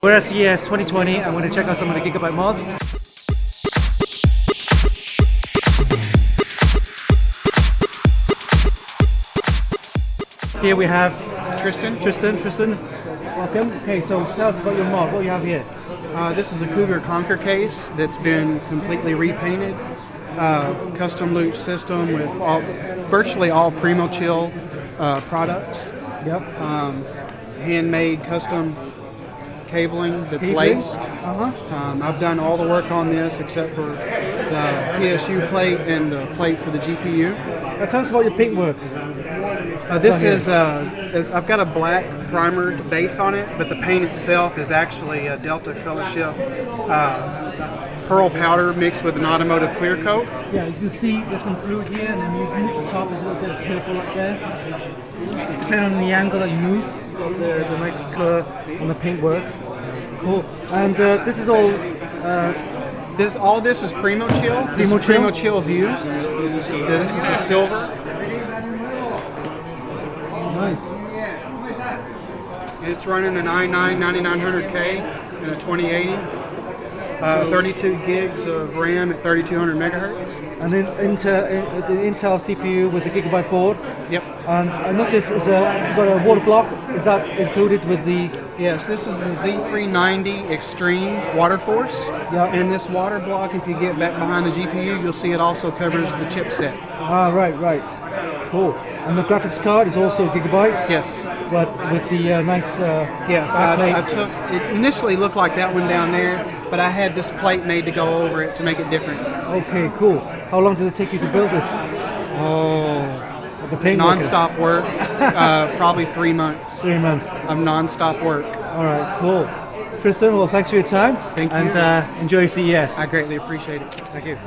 We're at CES 2020 and we're going to check out some of the Gigabyte mods. Here we have Triston. Welcome. Okay, so tell us about your mod. What do you have here? This is a Cougar Conquer case that's been completely repainted. Custom loop system with virtually all Primochill products. Yep. Handmade custom cabling that's laced. I've done all the work on this except for the PSU plate and the plate for the GPU. Now tell us about your paint work. This is, I've got a black primered base on it, but the paint itself is actually a Delta Color Shift pearl powder mixed with an automotive clear coat. Yeah, as you can see, there's some fluid here, and then you move the top, there's a little bit of purple up there. So depending on the angle that you move, you've got the nice color on the paint work. Cool. And this is all... all this is Primochill. This is Primochill View. This is the silver. Nice. It's running an i9 9900K and a 2080. 32 gigs of RAM at 3200 megahertz. And then the Intel CPU with the Gigabyte board. Yep. And I noticed you've got a water block. Is that included with the... Yes, this is the Z390 Extreme Waterforce. Yep. And this water block, if you get back behind the GPU, you'll see it also covers the chipset. Ah, right. Cool. And the graphics card is also Gigabyte? Yes. But with the nice yes, backplate. I took, it initially looked like that one down there, but I had this plate made to go over it to make it different. Okay, cool. How long did it take you to build this? Oh, the paint non-stop work, probably 3 months. 3 months. Of non-stop work. All right, cool. Triston, well, thanks for your time. Thank you. And enjoy CES. I greatly appreciate it. Thank you.